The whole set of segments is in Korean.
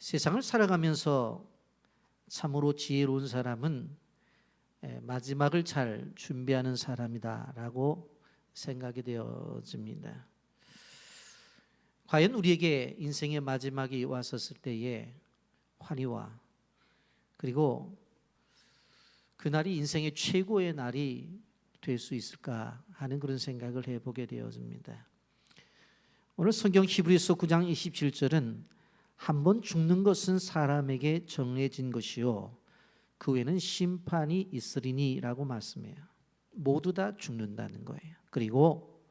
세상을 살아가면서 참으로 지혜로운 사람은 마지막을 잘 준비하는 사람이다라고 생각이 되어집니다. 과연 우리에게 인생의 마지막이 왔었을 때에 환희와 그리고 그날이 인생의 최고의 날이 될 수 있을까 하는 그런 생각을 해보게 되어집니다. 오늘 성경 히브리서 9장 27절은 한 번 죽는 것은 사람에게 정해진 것이요 그 후에는 심판이 있으리니 라고 말씀해요. 모두 다 죽는다는 거예요. 그리고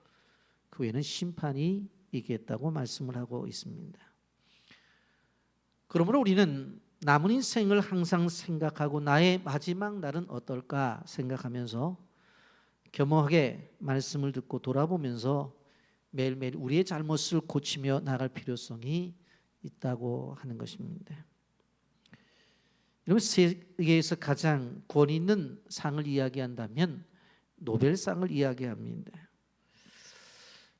그 후에는 심판이 있겠다고 말씀을 하고 있습니다. 그러므로 우리는 남은 인생을 항상 생각하고 나의 마지막 날은 어떨까 생각하면서 겸허하게 말씀을 듣고 돌아보면서 매일매일 우리의 잘못을 고치며 나갈 필요성이 있다고 하는 것입니다. 여러분, 세계에서 가장 권위 있는 상을 이야기한다면 노벨상을 이야기합니다.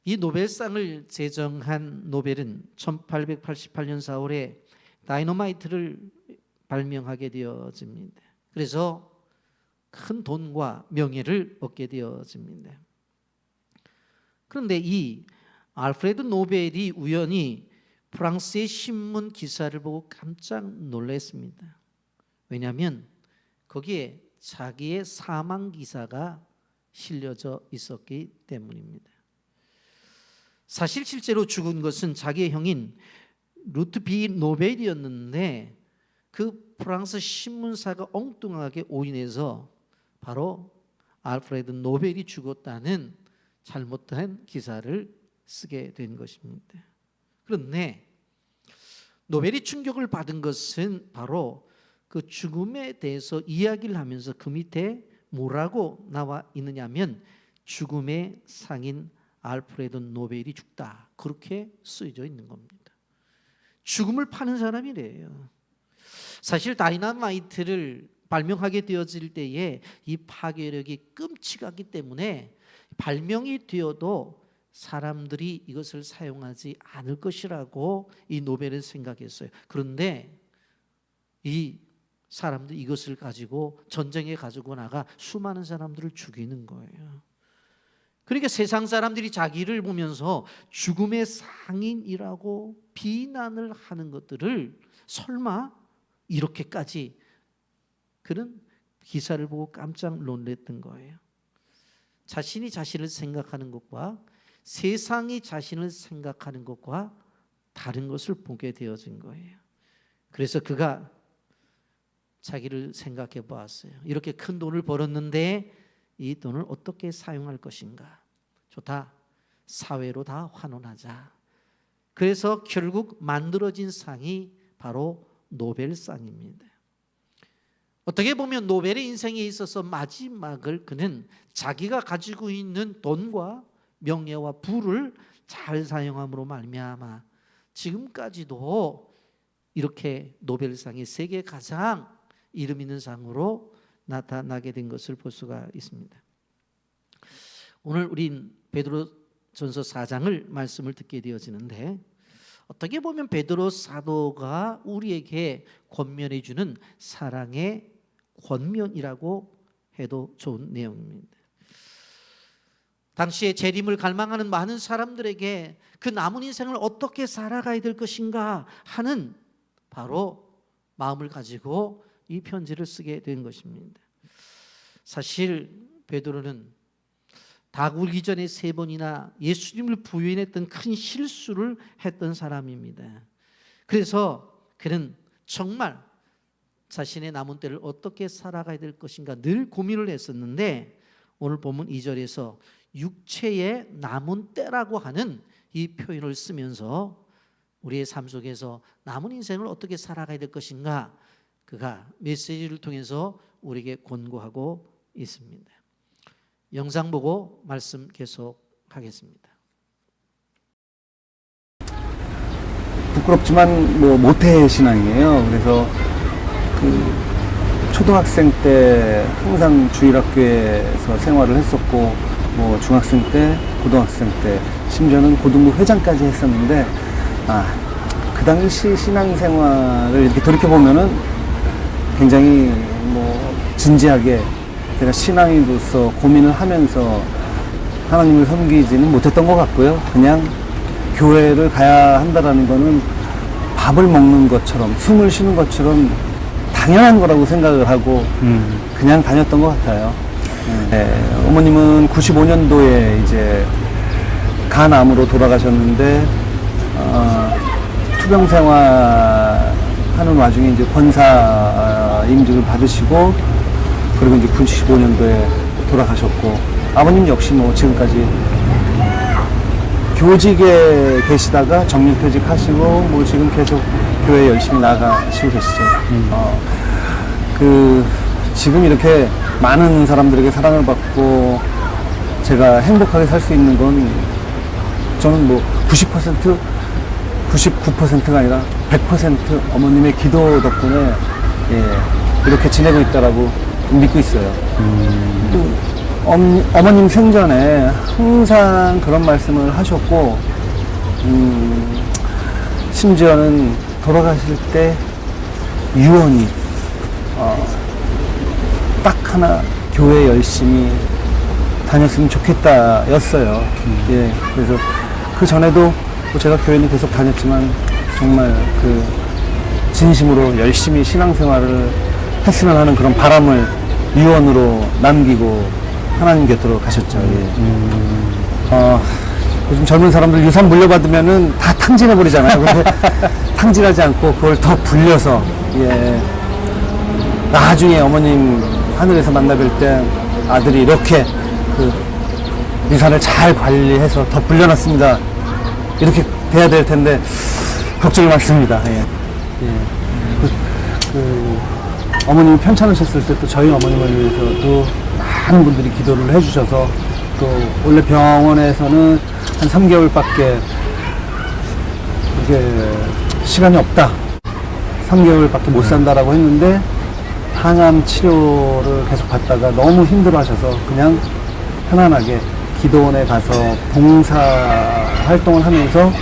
이 노벨상을 제정한 노벨은 1888년 4월에 다이너마이트를 발명하게 되어집니다. 그래서 큰 돈과 명예를 얻게 되어집니다. 그런데 이 알프레드 노벨이 우연히 프랑스의 신문 기사를 보고 깜짝 놀랐습니다. 왜냐하면 거기에 자기의 사망 기사가 실려져 있었기 때문입니다. 사실 실제로 죽은 것은 자기의 형인 루트비 노벨이었는데 그 프랑스 신문사가 엉뚱하게 오인해서 바로 알프레드 노벨이 죽었다는 잘못된 기사를 쓰게 된 것입니다. 그런데 노벨이 충격을 받은 것은 바로 그 죽음에 대해서 이야기를 하면서 그 밑에 뭐라고 나와 있느냐면 죽음의 상인 알프레드 노벨이 죽다, 그렇게 쓰여져 있는 겁니다. 죽음을 파는 사람이래요. 사실 다이너마이트를 발명하게 되어질 때에 이 파괴력이 끔찍하기 때문에 발명이 되어도 사람들이 이것을 사용하지 않을 것이라고 이 노벨은 생각했어요. 그런데 이 사람들이 이것을 가지고 전쟁에 가지고 나가 수많은 사람들을 죽이는 거예요. 그러니까 세상 사람들이 자기를 보면서 죽음의 상인이라고 비난을 하는 것들을 설마 이렇게까지, 그런 기사를 보고 깜짝 놀랐던 거예요. 자신이 자신을 생각하는 것과 세상이 자신을 생각하는 것과 다른 것을 보게 되어진 거예요. 그래서 그가 자기를 생각해 보았어요. 이렇게 큰 돈을 벌었는데 이 돈을 어떻게 사용할 것인가? 좋다, 사회로 다 환원하자. 그래서 결국 만들어진 상이 바로 노벨상입니다. 어떻게 보면 노벨의 인생에 있어서 마지막을 그는 자기가 가지고 있는 돈과 명예와 부를 잘 사용함으로 말미암아 지금까지도 이렇게 노벨상이 세계 가장 이름 있는 상으로 나타나게 된 것을 볼 수가 있습니다. 오늘 우린 베드로전서 4장을 말씀을 듣게 되어지는데 어떻게 보면 베드로 사도가 우리에게 권면해 주는 사랑의 권면이라고 해도 좋은 내용입니다. 당시에 재림을 갈망하는 많은 사람들에게 그 남은 인생을 어떻게 살아가야 될 것인가 하는 바로 마음을 가지고 이 편지를 쓰게 된 것입니다. 사실 베드로는 닭 울기 전에 3번이나 예수님을 부인했던 큰 실수를 했던 사람입니다. 그래서 그는 정말 자신의 남은 때를 어떻게 살아가야 될 것인가 늘 고민을 했었는데 오늘 본문 2절에서 육체의 남은 때라고 하는 이 표현을 쓰면서 우리의 삶 속에서 남은 인생을 어떻게 살아가야 될 것인가 그가 메시지를 통해서 우리에게 권고하고 있습니다. 영상 보고 말씀 계속하겠습니다. 부끄럽지만 모태 신앙이에요. 그래서 초등학생 때 항상 주일학교에서 생활을 했었고 중학생 때, 고등학생 때, 심지어는 고등부 회장까지 했었는데 그 당시 신앙생활을 이렇게 돌이켜보면은 굉장히 뭐 진지하게 제가 신앙인으로서 고민을 하면서 하나님을 섬기지는 못했던 것 같고요. 그냥 교회를 가야 한다라는 거는 밥을 먹는 것처럼 숨을 쉬는 것처럼 당연한 거라고 생각을 하고 그냥 다녔던 것 같아요. 네, 어머님은 95년도에 이제 간암으로 돌아가셨는데 투병 생활하는 와중에 이제 권사 임직을 받으시고 그리고 이제 95년도에 돌아가셨고 아버님 역시 뭐 지금까지 교직에 계시다가 정년퇴직 하시고 뭐 지금 계속 교회 열심히 나가시고 계시죠. 지금 이렇게 많은 사람들에게 사랑을 받고 제가 행복하게 살 수 있는 건 저는 뭐 90%, 99%가 아니라 100% 어머님의 기도 덕분에 이렇게 지내고 있다라고 믿고 있어요. 어머님 생전에 항상 그런 말씀을 하셨고, 심지어는 돌아가실 때 유언이 딱 하나 교회 열심히 다녔으면 좋겠다 였어요. 예, 그래서 그 전에도 뭐 제가 교회는 계속 다녔지만 정말 그 진심으로 열심히 신앙생활을 했으면 하는 그런 바람을 유언으로 남기고 하나님 곁으로 가셨죠. 예. 요즘 젊은 사람들 유산 물려받으면은 다 탕진해 버리잖아요. 근데 탕진하지 않고 그걸 더 불려서 나중에 어머님 하늘에서 만나뵐 때 아들이 이렇게 그 유산을 잘 관리해서 더 불려놨습니다. 이렇게 돼야 될 텐데 걱정이 많습니다. 어머님이 편찮으셨을 때 또 저희 어머님을 위해서도 많은 분들이 기도를 해주셔서 또 원래 병원에서는 한 3개월밖에 이게 시간이 없다. 3개월밖에 못 산다라고 했는데 항암 치료를 계속 받다가 너무 힘들어 하셔서 그냥 편안하게 기도원에 가서 봉사 활동을 하면서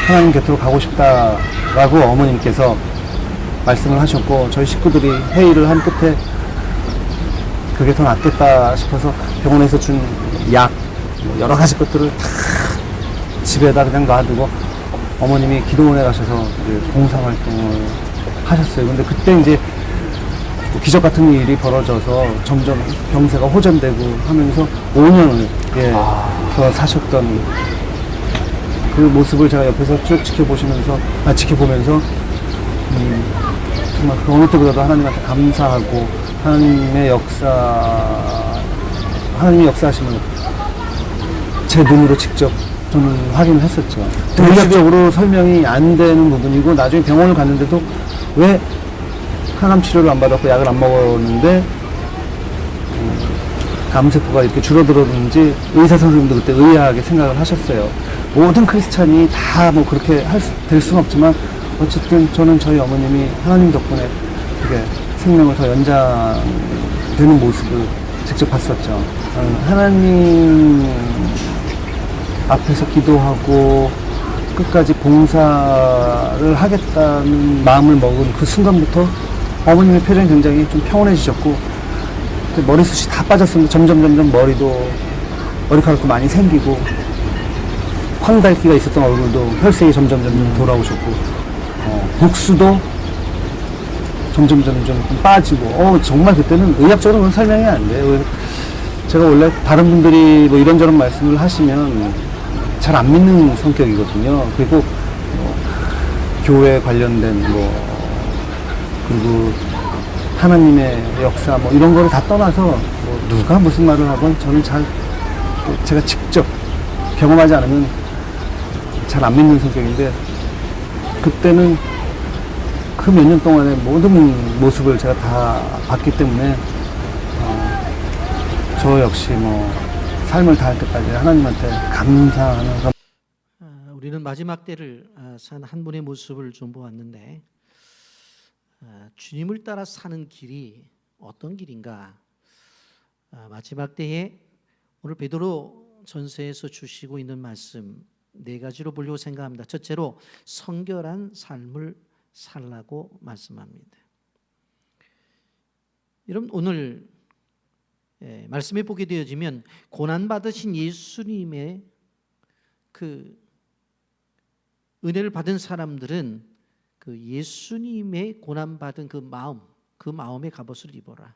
하나님 곁으로 가고 싶다라고 어머님께서 말씀을 하셨고 저희 식구들이 회의를 한 끝에 그게 더 낫겠다 싶어서 병원에서 준 약, 여러 가지 것들을 다 집에다 그냥 놔두고 어머님이 기도원에 가셔서 이제 봉사활동을 하셨어요. 근데 그때 이제 기적 같은 일이 벌어져서 점점 병세가 호전되고 하면서 5년을 더 사셨던 그 모습을 제가 옆에서 쭉 지켜보면서 정말 그 어느 때보다도 하나님한테 감사하고 하나님이 역사하심을 제 눈으로 직접 저는 확인을 했었죠. 의학적으로 설명이 안 되는 부분이고 나중에 병원을 갔는데도 왜 항암 치료를 안 받았고 약을 안 먹었는데 감세포가 이렇게 줄어들었는지 의사 선생님도 그때 의아하게 생각을 하셨어요. 모든 크리스찬이 다 뭐 그렇게 될 수는 없지만 어쨌든 저는 저희 어머님이 하나님 덕분에 이렇게 생명을 더 연장되는 모습을 직접 봤었죠. 하나님 앞에서 기도하고 끝까지 봉사를 하겠다는 마음을 먹은 그 순간부터 어머님의 표정이 굉장히 좀 평온해지셨고 머리숱이 다 빠졌었는데 점점 머리카락도 많이 생기고 황달기가 있었던 얼굴도 혈색이 점점 돌아오셨고 복수도 점점 빠지고 정말 그때는 의학적으로는 설명이 안 돼요. 제가 원래 다른 분들이 뭐 이런저런 말씀을 하시면 잘 안 믿는 성격이거든요. 그리고 교회 관련된 그리고 하나님의 역사 이런 거를 다 떠나서 누가 무슨 말을 하건 저는 제가 직접 경험하지 않으면 잘 안 믿는 성격인데 그때는 그 몇 년 동안의 모든 모습을 제가 다 봤기 때문에 저 역시 삶을 다할 때까지 하나님한테 감사하는 우리는 마지막 때를 산 한 분의 모습을 좀 보았는데 주님을 따라 사는 길이 어떤 길인가? 마지막 때에 오늘 베드로 전서에서 주시고 있는 말씀 네 가지로 보려고 생각합니다. 첫째로 성결한 삶을 살라고 말씀합니다. 여러분 오늘 말씀에 보게 되어지면 고난 받으신 예수님의 그 은혜를 받은 사람들은 그 예수님의 고난 받은 그 마음의 갑옷을 입어라.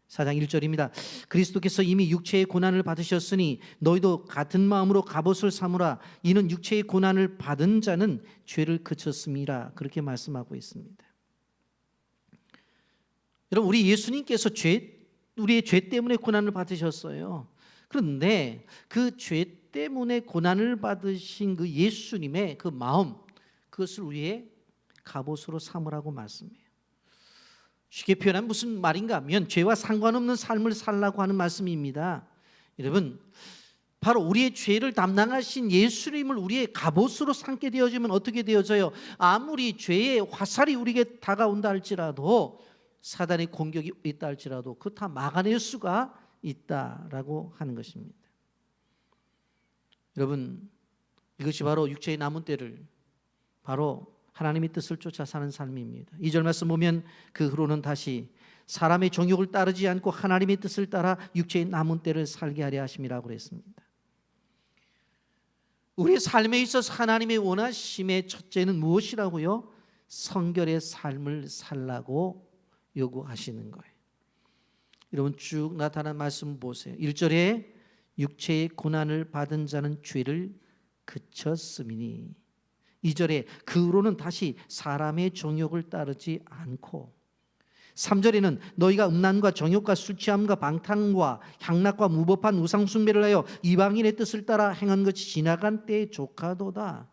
4장 1절입니다. 그리스도께서 이미 육체의 고난을 받으셨으니 너희도 같은 마음으로 갑옷을 삼으라. 이는 육체의 고난을 받은 자는 죄를 그쳤음이라. 그렇게 말씀하고 있습니다. 여러분 우리 예수님께서 우리의 죄 때문에 고난을 받으셨어요. 그런데 그 죄 때문에 고난을 받으신 그 예수님의 그 마음, 그것을 우리의 갑옷으로 삼으라고 말씀해요. 쉽게 표현하면 무슨 말인가 하면 죄와 상관없는 삶을 살라고 하는 말씀입니다. 여러분 바로 우리의 죄를 담당하신 예수님을 우리의 갑옷으로 삼게 되어지면 어떻게 되어져요? 아무리 죄의 화살이 우리에게 다가온다 할지라도, 사단의 공격이 있다 할지라도 그거 다 막아낼 수가 있다라고 하는 것입니다. 여러분 이것이 바로 육체의 남은 때를 바로 하나님의 뜻을 쫓아 사는 삶입니다. 2절 말씀 보면 그 후로는 다시 사람의 정욕을 따르지 않고 하나님의 뜻을 따라 육체의 남은 때를 살게 하려 하심이라고 그랬습니다. 우리의 삶에 있어서 하나님의 원하심의 첫째는 무엇이라고요? 성결의 삶을 살라고 요구하시는 거예요. 여러분 쭉 나타난 말씀 보세요. 1절에 육체의 고난을 받은 자는 죄를 그쳤음이니, 2절에 그 후로는 다시 사람의 정욕을 따르지 않고, 3절에는 너희가 음란과 정욕과 술취함과 방탕과 향락과 무법한 우상 숭배를 하여 이방인의 뜻을 따라 행한 것이 지나간 때에 족하도다.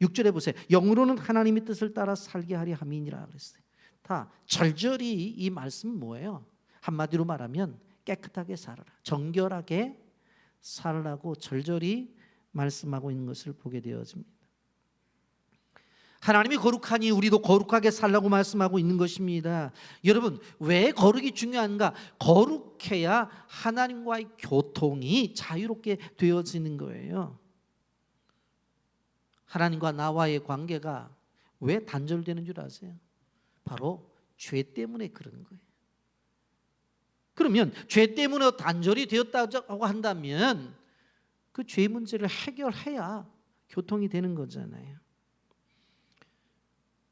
6절에 보세요. 영으로는 하나님의 뜻을 따라 살게 하려 함이니라 그랬어요. 다 절절히 이 말씀은 뭐예요? 한마디로 말하면 깨끗하게 살아라, 정결하게 살라고 절절히 말씀하고 있는 것을 보게 되어집니다. 하나님이 거룩하니 우리도 거룩하게 살라고 말씀하고 있는 것입니다. 여러분 왜 거룩이 중요한가? 거룩해야 하나님과의 교통이 자유롭게 되어지는 거예요. 하나님과 나와의 관계가 왜 단절되는 줄 아세요? 바로 죄 때문에 그런 거예요. 그러면 죄 때문에 단절이 되었다고 한다면 그 죄 문제를 해결해야 교통이 되는 거잖아요.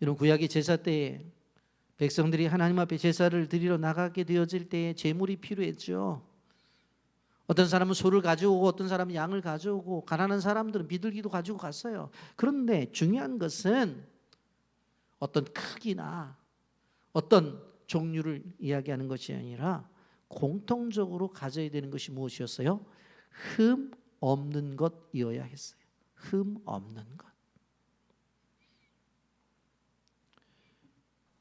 여러분 구약의 제사 때에 백성들이 하나님 앞에 제사를 드리러 나가게 되어질 때에 제물이 필요했죠. 어떤 사람은 소를 가져오고 어떤 사람은 양을 가져오고 가난한 사람들은 비둘기도 가지고 갔어요. 그런데 중요한 것은 어떤 크기나 어떤 종류를 이야기하는 것이 아니라 공통적으로 가져야 되는 것이 무엇이었어요? 흠 없는 것이어야 했어요. 흠 없는 것.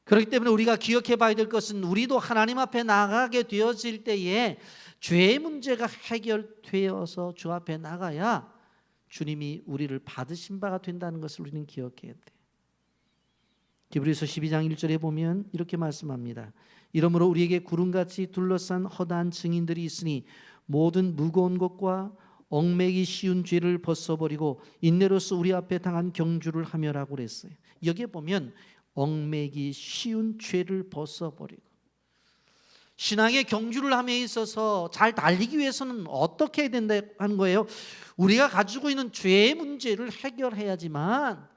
그렇기 때문에 우리가 기억해 봐야 될 것은 우리도 하나님 앞에 나가게 되어질 때에 죄의 문제가 해결되어서 주 앞에 나가야 주님이 우리를 받으신 바가 된다는 것을 우리는 기억해야 돼. 히브리서 12장 1절에 보면 이렇게 말씀합니다. 이러므로 우리에게 구름같이 둘러싼 허다한 증인들이 있으니 모든 무거운 것과 얽매기 쉬운 죄를 벗어버리고 인내로서 우리 앞에 당한 경주를 하며라고 그랬어요. 여기에 보면 얽매기 쉬운 죄를 벗어버리고, 신앙의 경주를 함에 있어서 잘 달리기 위해서는 어떻게 해야 된다 하는 거예요? 우리가 가지고 있는 죄의 문제를 해결해야지만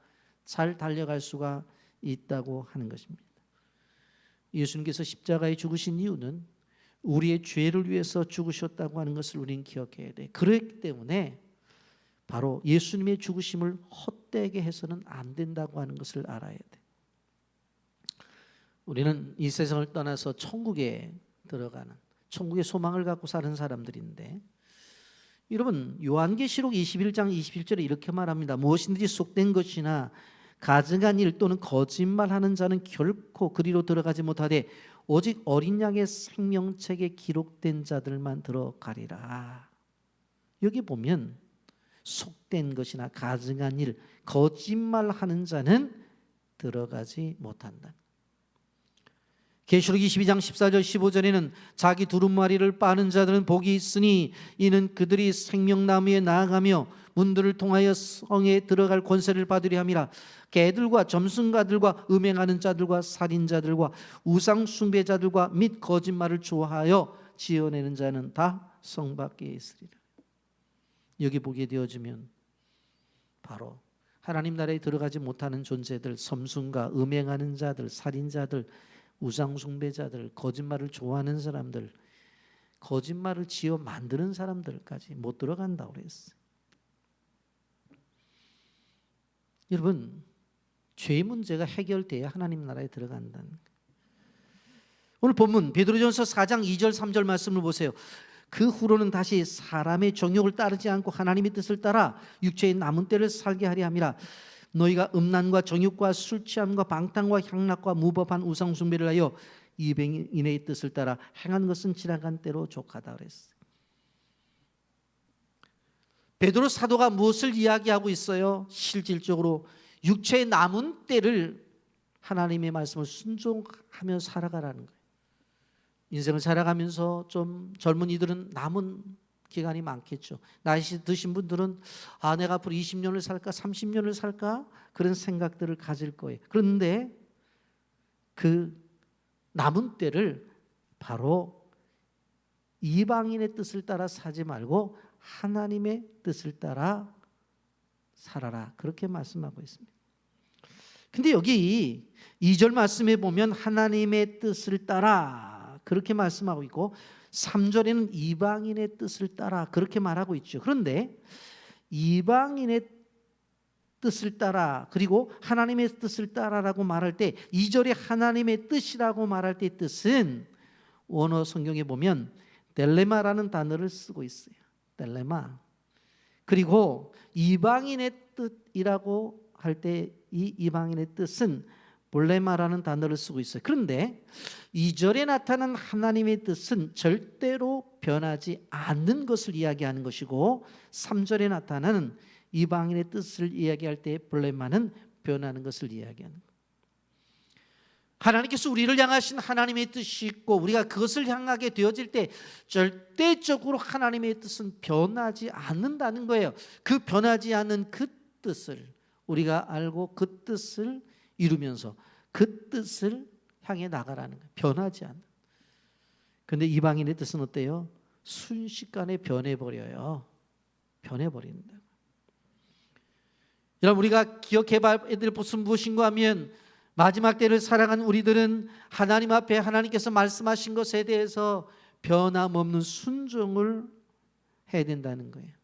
잘 달려갈 수가 있다고 하는 것입니다. 예수님께서 십자가에 죽으신 이유는 우리의 죄를 위해서 죽으셨다고 하는 것을 우리는 기억해야 돼. 그렇기 때문에 바로 예수님의 죽으심을 헛되게 해서는 안 된다고 하는 것을 알아야 돼. 우리는 이 세상을 떠나서 천국에 들어가는, 천국의 소망을 갖고 사는 사람들인데, 여러분 요한계시록 21장 21절에 이렇게 말합니다. 무엇이든지 속된 것이나 가증한 일 또는 거짓말하는 자는 결코 그리로 들어가지 못하되 오직 어린 양의 생명책에 기록된 자들만 들어가리라. 여기 보면 속된 것이나 가증한 일, 거짓말하는 자는 들어가지 못한다. 계시록 22장 14절 15절에는 자기 두루마리를 빠는 자들은 복이 있으니 이는 그들이 생명나무에 나아가며 문들을 통하여 성에 들어갈 권세를 받으려 함이라. 개들과 점순가들과 음행하는 자들과 살인자들과 우상 숭배자들과 및 거짓말을 좋아하여 지어내는 자는 다 성 밖에 있으리라. 여기 보게 되어지면 바로 하나님 나라에 들어가지 못하는 존재들, 섬순가, 음행하는 자들, 살인자들, 우상 숭배자들, 거짓말을 좋아하는 사람들, 거짓말을 지어 만드는 사람들까지 못 들어간다고 그랬어요. 여러분, 죄의 문제가 해결돼야 하나님 나라에 들어간다는 거예요. 오늘 본문 베드로전서 4장 2절 3절 말씀을 보세요. 그 후로는 다시 사람의 정욕을 따르지 않고 하나님의 뜻을 따라 육체의 남은 때를 살게 하려 함이라. 너희가 음란과 정욕과 술 취함과 방탕과 향락과 무법한 우상 숭배를 하여 이방인의 뜻을 따라 행한 것은 지나간 때로 족하다 그랬어요. 베드로 사도가 무엇을 이야기하고 있어요? 실질적으로 육체의 남은 때를 하나님의 말씀을 순종하며 살아가라는 거예요. 인생을 살아가면서 좀 젊은이들은 남은 기간이 많겠죠. 나이 드신 분들은 내가 앞으로 20년을 살까 30년을 살까 그런 생각들을 가질 거예요. 그런데 그 남은 때를 바로 이방인의 뜻을 따라 사지 말고 하나님의 뜻을 따라 살아라, 그렇게 말씀하고 있습니다. 근데 여기 2절 말씀에 보면 하나님의 뜻을 따라 그렇게 말씀하고 있고 3절에는 이방인의 뜻을 따라 그렇게 말하고 있죠. 그런데 이방인의 뜻을 따라 그리고 하나님의 뜻을 따라라고 말할 때 2절에 하나님의 뜻이라고 말할 때 뜻은 원어 성경에 보면 델레마라는 단어를 쓰고 있어요. 델레마. 그리고 이방인의 뜻이라고 할 때 이 이방인의 뜻은 볼레마라는 단어를 쓰고 있어요. 그런데 2절에 나타난 하나님의 뜻은 절대로 변하지 않는 것을 이야기하는 것이고 3절에 나타나는 이방인의 뜻을 이야기할 때 볼레마는 변하는 것을 이야기하는 거예요. 하나님께서 우리를 향하신 하나님의 뜻이 있고 우리가 그것을 향하게 되어질 때 절대적으로 하나님의 뜻은 변하지 않는다는 거예요. 그 변하지 않는 그 뜻을 우리가 알고 그 뜻을 이루면서 그 뜻을 향해 나가라는 거예요. 변하지 않는. 그런데 이방인의 뜻은 어때요? 순식간에 변해버려요. 변해버린다. 여러분, 우리가 기억해봐야 될 것은 무엇인가 하면 마지막 때를 살아간 우리들은 하나님 앞에 하나님께서 말씀하신 것에 대해서 변함없는 순종을 해야 된다는 거예요.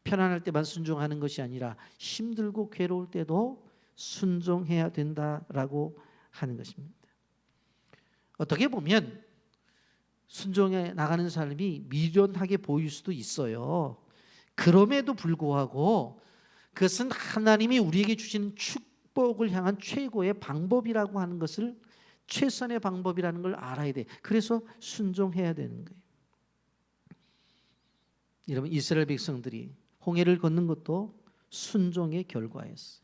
편안할 때만 순종하는 것이 아니라 힘들고 괴로울 때도 순종해야 된다라고 하는 것입니다. 어떻게 보면 순종해 나가는 사람이 미련하게 보일 수도 있어요. 그럼에도 불구하고 그것은 하나님이 우리에게 주시는 축복을 향한 최고의 방법이라고 하는 것을, 최선의 방법이라는 걸 알아야 돼. 그래서 순종해야 되는 거예요. 여러분, 이스라엘 백성들이 홍해를 걷는 것도 순종의 결과였어요.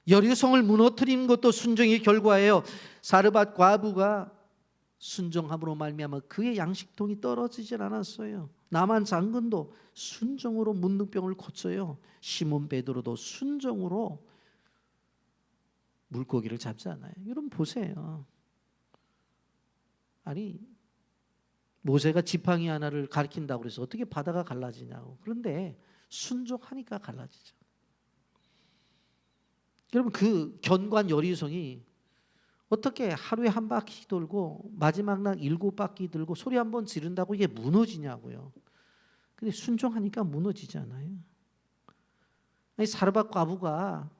여리고성을 무너뜨린 것도 순종의 결과예요. 사르밧 과부가 순종함으로 말미암아 그의 양식통이 떨어지질 않았어요. 나만 장군도 순종으로 문둥병을 고쳐요. 시몬 베드로도 순종으로 물고기를 잡지 않아요. 여러분 보세요. 아니, 모세가 지팡이 하나를 가리킨다고 해서 어떻게 바다가 갈라지냐고. 그런데 순종하니까 갈라지죠. 여러분, 그 견고한 여리고성이 어떻게 하루에 한 바퀴 돌고 마지막 날 7바퀴 들고 소리 한번 지른다고 이게 무너지냐고요. 근데 순종하니까 무너지잖아요. 아니, 사르밧 과부가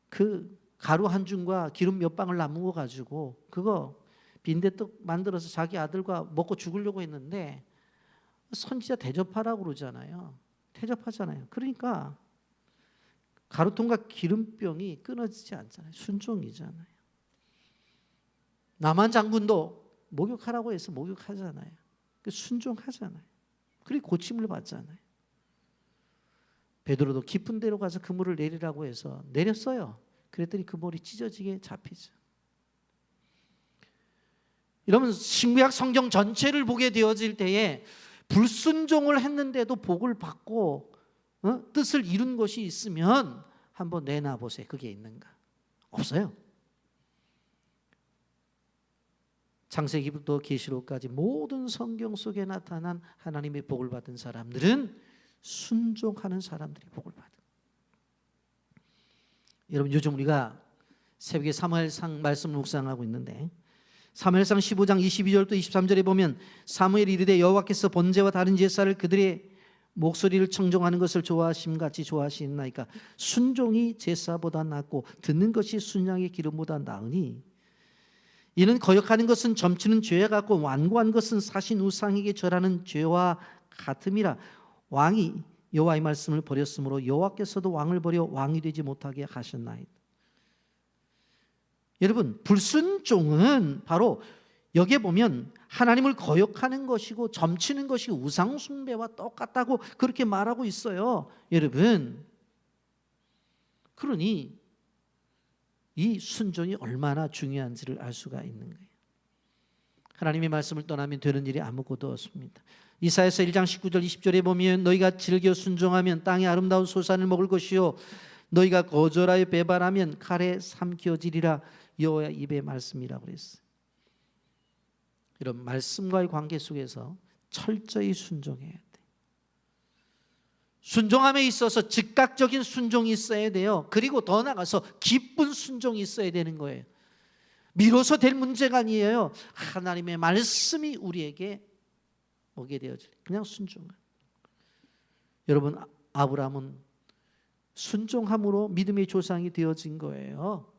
그 가루 한 줌과 기름 몇 방울 남은 거 가지고 그거 빈대떡 만들어서 자기 아들과 먹고 죽으려고 했는데 선지자 대접하라고 그러잖아요. 대접하잖아요. 그러니까 가루통과 기름병이 끊어지지 않잖아요. 순종이잖아요. 남한 장군도 목욕하라고 해서 목욕하잖아요. 순종하잖아요. 그리고 고침을 받잖아요. 베드로도 깊은 데로 가서 그물을 내리라고 해서 내렸어요. 그랬더니 그물이 찢어지게 잡히죠. 여러분 신구약 성경 전체를 보게 되어질 때에 불순종을 했는데도 복을 받고 뜻을 이룬 것이 있으면 한번 내놔 보세요. 그게 있는가? 없어요. 창세기부터 계시록까지 모든 성경 속에 나타난 하나님의 복을 받은 사람들은 순종하는 사람들이 복을 받은. 여러분 요즘 우리가 새벽에 사무엘상 말씀을 묵상하고 있는데 사무엘상 15장 22절부터 23절에 보면 사무엘이 이르되 여호와께서 번제와 다른 제사를 그들의 목소리를 청종하는 것을 좋아하심같이 좋아하시나이까 순종이 제사보다 낫고 듣는 것이 순양의 기름보다 나으니 이는 거역하는 것은 점치는 죄와 같고 완고한 것은 사신 우상에게 절하는 죄와 같음이라. 왕이 여호와의 말씀을 버렸으므로 여호와께서도 왕을 버려 왕이 되지 못하게 하셨나이다. 여러분 불순종은 바로 여기에 보면 하나님을 거역하는 것이고 점치는 것이 우상 숭배와 똑같다고 그렇게 말하고 있어요. 여러분 그러니 이 순종이 얼마나 중요한지를 알 수가 있는 거예요. 하나님의 말씀을 떠나면 되는 일이 아무것도 없습니다. 이사야서 1장 19절 20절에 보면 너희가 즐겨 순종하면 땅의 아름다운 소산을 먹을 것이요 너희가 거절하여 배반하면 칼에 삼켜지리라. 여호와의 입의 말씀이라고 그랬어요. 이런 말씀과의 관계 속에서 철저히 순종해야 돼. 순종함에 있어서 즉각적인 순종이 있어야 돼요. 그리고 더 나아가서 기쁜 순종이 있어야 되는 거예요. 미뤄서 될 문제가 아니에요. 하나님의 말씀이 우리에게 오게 되어질 그냥 순종. 여러분 아브라함은 순종함으로 믿음의 조상이 되어진 거예요.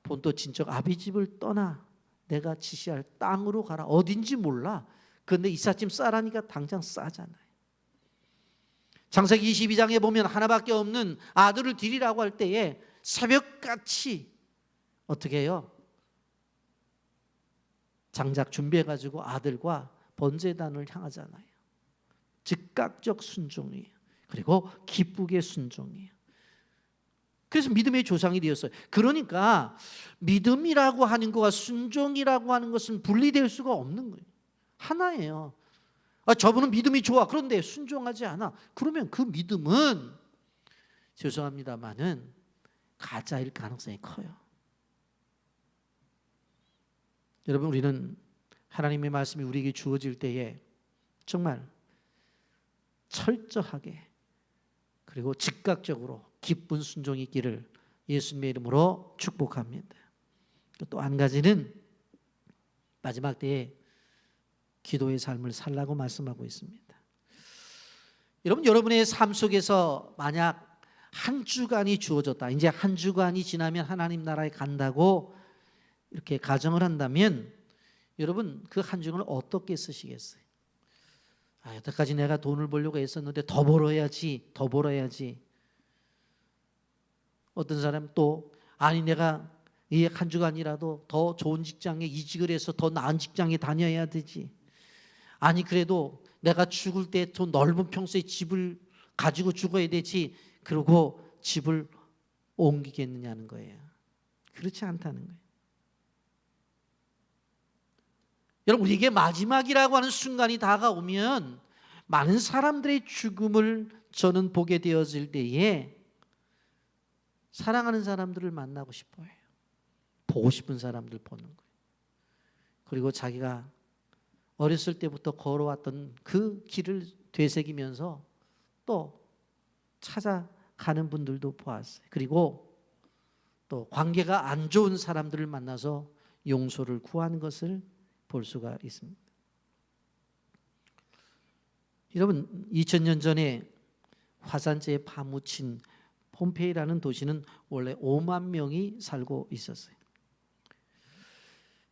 본토 친척 아비집을 떠나 내가 지시할 땅으로 가라. 어딘지 몰라. 그런데 이삿짐 싸라니까 당장 싸잖아요. 창세기 22장에 보면 하나밖에 없는 아들을 드리라고 할 때에 새벽같이 어떻게 해요? 장작 준비해가지고 아들과 번제단을 향하잖아요. 즉각적 순종이에요. 그리고 기쁘게 순종이에요. 그래서 믿음의 조상이 되었어요. 그러니까 믿음이라고 하는 것과 순종이라고 하는 것은 분리될 수가 없는 거예요. 하나예요. 저분은 믿음이 좋아. 그런데 순종하지 않아. 그러면 그 믿음은 죄송합니다마는 가짜일 가능성이 커요. 여러분 우리는 하나님의 말씀이 우리에게 주어질 때에 정말 철저하게 그리고 즉각적으로 기쁜 순종이 있기를 예수님의 이름으로 축복합니다. 또 한 가지는 마지막 때에 기도의 삶을 살라고 말씀하고 있습니다. 여러분 여러분의 삶 속에서 만약 한 주간이 주어졌다. 이제 한 주간이 지나면 하나님 나라에 간다고 이렇게 가정을 한다면 여러분 그 한 주간을 어떻게 쓰시겠어요? 여태까지 내가 돈을 벌려고 했었는데 더 벌어야지. 어떤 사람 또 아니 내가 이 한 주간이라도 더 좋은 직장에 이직을 해서 더 나은 직장에 다녀야 되지. 아니 그래도 내가 죽을 때 더 넓은 평수의 집을 가지고 죽어야 되지. 그러고 집을 옮기겠느냐는 거예요. 그렇지 않다는 거예요. 여러분 우리에게 마지막이라고 하는 순간이 다가오면 많은 사람들의 죽음을 저는 보게 되어질 때에 사랑하는 사람들을 만나고 싶어요. 보고 싶은 사람들 보는 거예요. 그리고 자기가 어렸을 때부터 걸어왔던 그 길을 되새기면서 또 찾아가는 분들도 보았어요. 그리고 또 관계가 안 좋은 사람들을 만나서 용서를 구하는 것을 볼 수가 있습니다. 여러분 2000년 전에 화산재에 파묻힌 폼페이라는 도시는 원래 5만 명이 살고 있었어요.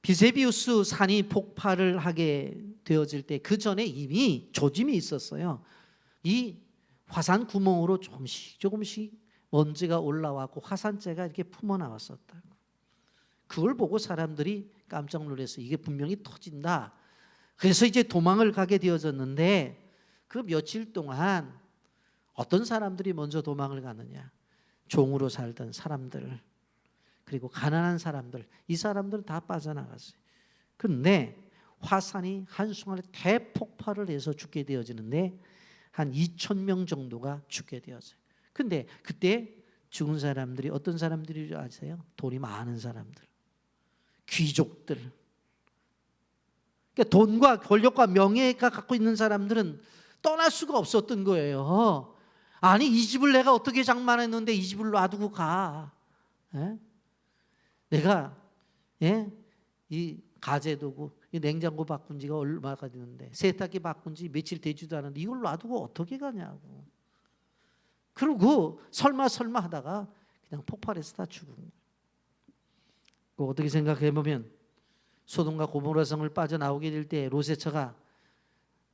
비세비우스 산이 폭발을 하게 되어질 때 그 전에 이미 조짐이 있었어요. 이 화산 구멍으로 조금씩 먼지가 올라왔고 화산재가 이렇게 품어나왔었다. 그걸 보고 사람들이 깜짝 놀랐어요. 이게 분명히 터진다. 그래서 이제 도망을 가게 되어졌는데 그 며칠 동안 어떤 사람들이 먼저 도망을 가느냐. 종으로 살던 사람들 그리고 가난한 사람들 이 사람들은 다 빠져나갔어요. 그런데 화산이 한순간에 대폭발을 해서 죽게 되어지는데 한 2,000명 정도가 죽게 되었어요. 근데 그때 죽은 사람들이 어떤 사람들이 아세요? 돈이 많은 사람들, 귀족들. 그러니까 돈과 권력과 명예가 갖고 있는 사람들은 떠날 수가 없었던 거예요. 아니, 이 집을 내가 어떻게 장만했는데 이 집을 놔두고 가? 예? 내가 이 가재도구, 이 냉장고 바꾼 지가 얼마가 됐는데, 세탁기 바꾼 지 며칠 되지도 않았는데 이걸 놔두고 어떻게 가냐고. 그러고 설마 하다가 그냥 폭발해서 다 죽은 거예요. 어떻게 생각해 보면 소돔과 고모라 성을 빠져나오게 될 때 롯의 처가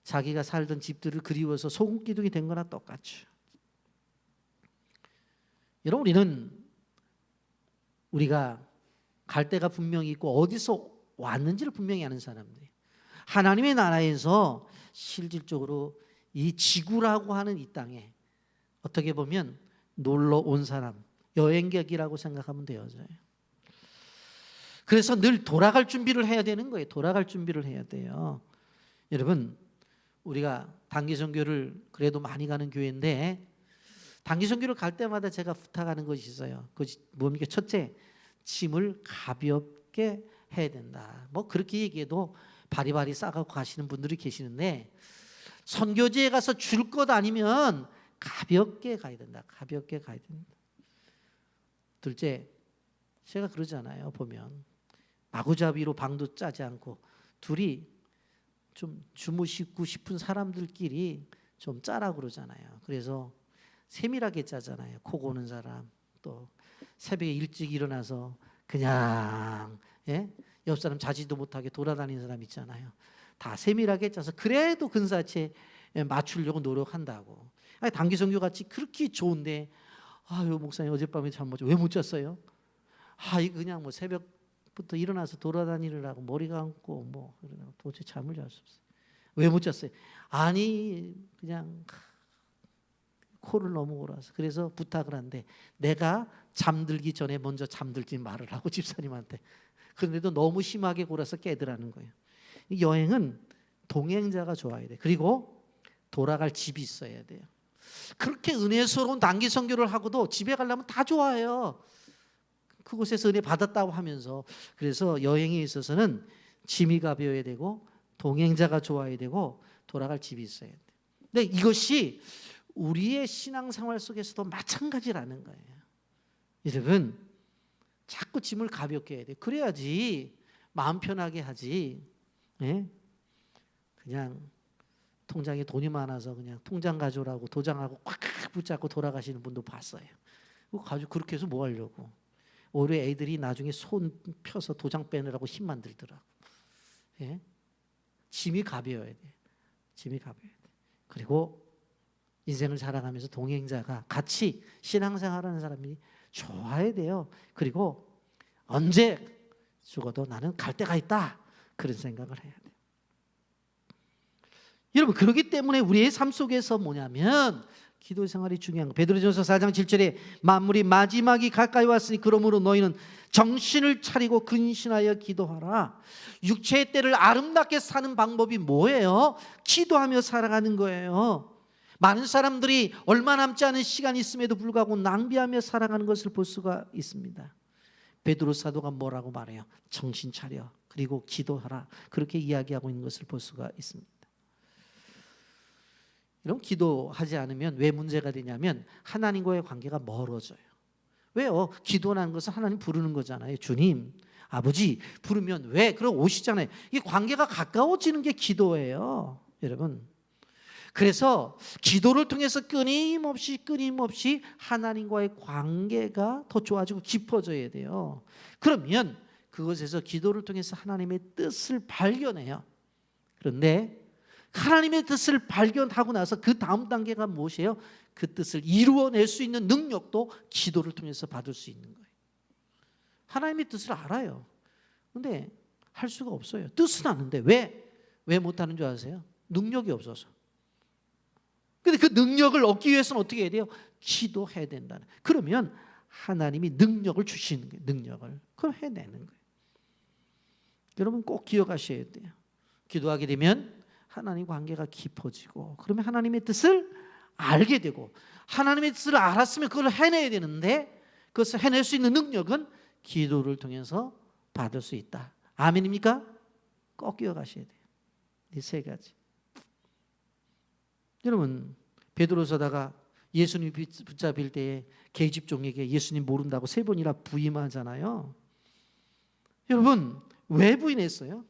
자기가 살던 집들을 그리워서 소금 기둥이 된 거나 똑같죠. 여러분, 우리가 갈 데가 분명히 있고 어디서 왔는지를 분명히 아는 사람들이, 하나님의 나라에서 실질적으로 이 지구라고 하는 이 땅에 어떻게 보면 놀러 온 사람, 여행객이라고 생각하면 되어져요. 그래서 늘 돌아갈 준비를 해야 되는 거예요. 돌아갈 준비를 해야 돼요. 여러분, 우리가 단기 선교를 그래도 많이 가는 교회인데, 단기 선교를 갈 때마다 제가 부탁하는 것이 있어요. 그것이 뭡니까? 첫째, 짐을 가볍게 해야 된다. 뭐 그렇게 얘기해도 바리바리 싸가고 가시는 분들이 계시는데, 선교지에 가서 줄 것 아니면 가볍게 가야 된다. 가볍게 가야 된다. 둘째, 제가 그러잖아요. 보면 마구잡이로 방도 짜지 않고 둘이 좀 주무시고 싶은 사람들끼리 좀 짜라 그러잖아요. 그래서 세밀하게 짜잖아요. 코 고는 사람, 또 새벽에 일찍 일어나서 그냥 옆 사람 자지도 못하게 돌아다니는 사람 있잖아요. 다 세밀하게 짜서 그래도 근사치에 맞추려고 노력한다고. 아니, 단기 선교 같이 그렇게 좋은데, 아유 목사님 어젯밤에 잠 못 잤어요. 왜 못 잤어요? 이거 그냥 뭐 새벽부터 일어나서 돌아다니느라고 머리 감고 뭐 도대체 잠을 잘 수 없어요. 왜 못 잤어요? 아니 그냥 코를 너무 골아서. 그래서 부탁을 한대. 내가 잠들기 전에 먼저 잠들지 말으라고 집사님한테. 그런데도 너무 심하게 골아서 깨더라는 거예요. 여행은 동행자가 좋아야 돼. 그리고 돌아갈 집이 있어야 돼요. 그렇게 은혜스러운 단기 선교를 하고도 집에 가려면 다 좋아해요. 그곳에서 은혜 받았다고 하면서. 그래서 여행에 있어서는 짐이 가벼워야 되고 동행자가 좋아야 되고 돌아갈 집이 있어야 돼. 근데 이것이 우리의 신앙생활 속에서도 마찬가지라는 거예요. 여러분, 자꾸 짐을 가볍게 해야 돼. 그래야지 마음 편하게 하지. 그냥 통장에 돈이 많아서 그냥 통장 가져오라고 도장하고 꽉 붙잡고 돌아가시는 분도 봤어요. 그거 가지고 그렇게 해서 뭐 하려고. 오히려 애들이 나중에 손 펴서 도장 빼느라고 힘만 들더라고. 짐이 가벼워야 돼. 짐이 가벼워야 돼. 그리고 인생을 살아가면서 동행자가 같이 신앙생활하는 사람이 좋아야 돼요. 그리고 언제 죽어도 나는 갈 데가 있다. 그런 생각을 해야 돼요. 여러분, 그렇기 때문에 우리의 삶 속에서 뭐냐면 기도 생활이 중요한 거. 베드로전서 4장 7절에 만물이 마지막이 가까이 왔으니 그러므로 너희는 정신을 차리고 근신하여 기도하라. 육체의 때를 아름답게 사는 방법이 뭐예요? 기도하며 살아가는 거예요. 많은 사람들이 얼마 남지 않은 시간이 있음에도 불구하고 낭비하며 살아가는 것을 볼 수가 있습니다. 베드로 사도가 뭐라고 말해요? 정신 차려. 그리고 기도하라. 그렇게 이야기하고 있는 것을 볼 수가 있습니다. 이런 기도하지 않으면 왜 문제가 되냐면 하나님과의 관계가 멀어져요. 왜요? 기도라는 것은 하나님 부르는 거잖아요. 주님, 아버지 부르면 왜? 그럼 오시잖아요. 이 관계가 가까워지는 게 기도예요. 여러분, 그래서 기도를 통해서 끊임없이 하나님과의 관계가 더 좋아지고 깊어져야 돼요. 그러면 그것에서 기도를 통해서 하나님의 뜻을 발견해요. 그런데 하나님의 뜻을 발견하고 나서 그 다음 단계가 무엇이에요? 그 뜻을 이루어낼 수 있는 능력도 기도를 통해서 받을 수 있는 거예요. 하나님의 뜻을 알아요. 그런데 할 수가 없어요. 뜻은 아는데 왜 못하는 줄 아세요? 능력이 없어서. 근데 그 능력을 얻기 위해서는 어떻게 해야 돼요? 기도해야 된다는. 그러면 하나님이 능력을 주시는 거예요. 능력을. 그걸 해내는 거예요. 여러분 꼭 기억하셔야 돼요. 기도하게 되면 하나님 관계가 깊어지고, 그러면 하나님의 뜻을 알게 되고, 하나님의 뜻을 알았으면 그걸 해내야 되는데, 그것을 해낼 수 있는 능력은 기도를 통해서 받을 수 있다. 아멘입니까? 꼭 기억하셔야 돼요. 이 세 가지. 여러분, 베드로서다가 예수님 붙잡힐 때에 계집종에게 예수님 모른다고 3번이나 부임하잖아요. 여러분, 왜 부인했어요?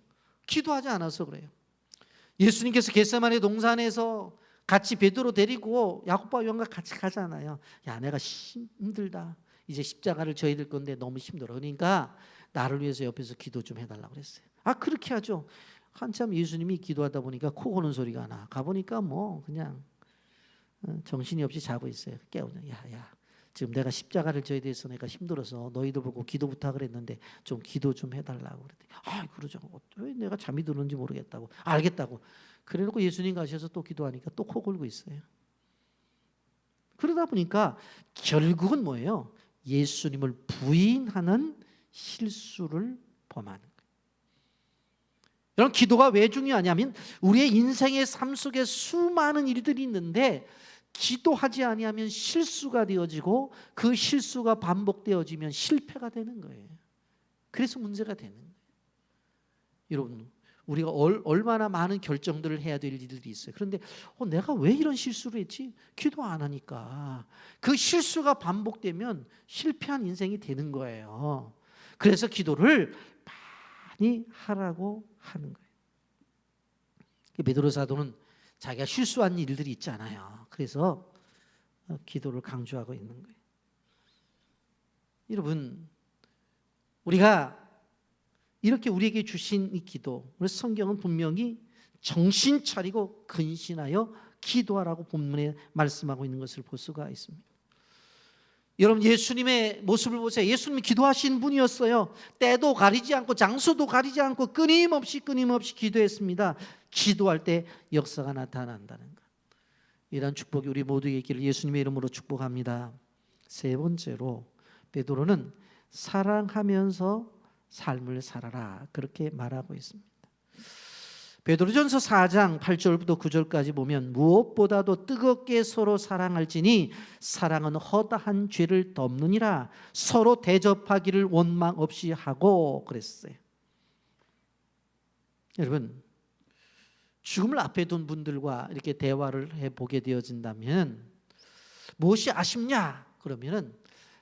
기도하지 않아서 그래요. 예수님께서 겟세마네 동산에서 같이 베드로 데리고 야곱과 요한과 같이 가잖아요. 야, 내가 힘들다. 이제 십자가를 져야 될 건데 너무 힘들어. 그러니까 나를 위해서 옆에서 기도 좀 해달라고 그랬어요. 아, 그렇게 하죠. 한참 예수님이 기도하다 보니까 코 고는 소리가 나. 가보니까 뭐 그냥 정신이 없이 자고 있어요. 깨우냐. 야, 지금 내가 십자가를 져야 돼서 내가 힘들어서 너희들 보고 기도 부탁을 했는데 좀 기도 좀 해달라고 그랬더니, 아, 그러죠. 왜 내가 잠이 드는지 모르겠다고. 알겠다고. 그래놓고 예수님 가셔서 또 기도하니까 또 코 골고 있어요. 그러다 보니까 결국은 뭐예요? 예수님을 부인하는 실수를 범하는 거예요. 여러분, 기도가 왜 중요하냐면 우리의 인생의 삶 속에 수많은 일들이 있는데 기도하지 아니하면 실수가 되어지고, 그 실수가 반복되어지면 실패가 되는 거예요. 그래서 문제가 되는 거예요. 여러분, 우리가 얼마나 많은 결정들을 해야 될 일들이 있어요. 그런데 내가 왜 이런 실수를 했지? 기도 안 하니까. 그 실수가 반복되면 실패한 인생이 되는 거예요. 그래서 기도를 많이 하라고 하는 거예요. 베드로 사도는 자기가 실수한 일들이 있잖아요. 그래서 기도를 강조하고 있는 거예요. 여러분, 우리가 이렇게 우리에게 주신 이 기도, 우리 성경은 분명히 정신 차리고 근신하여 기도하라고 본문에 말씀하고 있는 것을 볼 수가 있습니다. 여러분, 예수님의 모습을 보세요. 예수님이 기도하신 분이었어요. 때도 가리지 않고 장소도 가리지 않고 끊임없이 기도했습니다. 기도할 때 역사가 나타난다는 것. 이런 축복이 우리 모두에게 있기를 예수님의 이름으로 축복합니다. 세 번째로, 베드로는 사랑하면서 삶을 살아라, 그렇게 말하고 있습니다. 베드로전서 4장 8절부터 9절까지 보면, 무엇보다도 뜨겁게 서로 사랑할지니 사랑은 허다한 죄를 덮느니라. 서로 대접하기를 원망 없이 하고 그랬어요. 여러분, 죽음을 앞에 둔 분들과 이렇게 대화를 해보게 되어진다면 무엇이 아쉽냐? 그러면은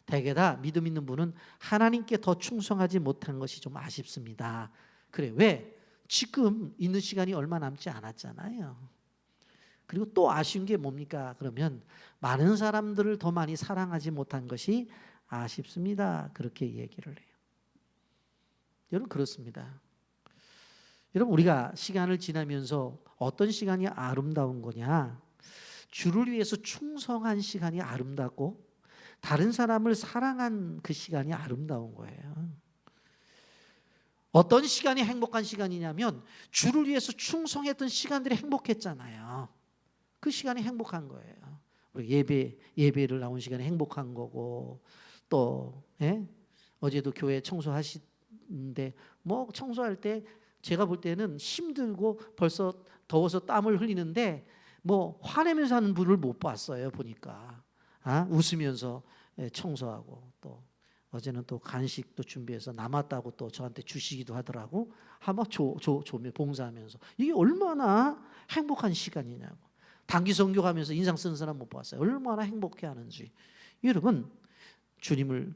대개 다 믿음 있는 분은 하나님께 더 충성하지 못한 것이 좀 아쉽습니다. 그래, 왜? 지금 있는 시간이 얼마 남지 않았잖아요. 그리고 또 아쉬운 게 뭡니까? 그러면 많은 사람들을 더 많이 사랑하지 못한 것이 아쉽습니다. 그렇게 얘기를 해요. 여러분, 그렇습니다. 여러분, 우리가 시간을 지나면서 어떤 시간이 아름다운 거냐? 주를 위해서 충성한 시간이 아름답고 다른 사람을 사랑한 그 시간이 아름다운 거예요. 어떤 시간이 행복한 시간이냐면 주를 위해서 충성했던 시간들이 행복했잖아요. 그 시간이 행복한 거예요. 우리 예배를 나온 시간이 행복한 거고, 또 어제도 교회 청소하시는데 뭐 청소할 때 제가 볼 때는 힘들고 벌써 더워서 땀을 흘리는데 뭐 화내면서 하는 분을 못 봤어요. 보니까 웃으면서 청소하고, 또 어제는 또 간식도 준비해서 남았다고 또 저한테 주시기도 하더라고. 한번 조며 봉사하면서. 이게 얼마나 행복한 시간이냐고. 단기 선교 가면서 인상 쓰는 사람 못 봤어요. 얼마나 행복해하는지. 여러분, 주님을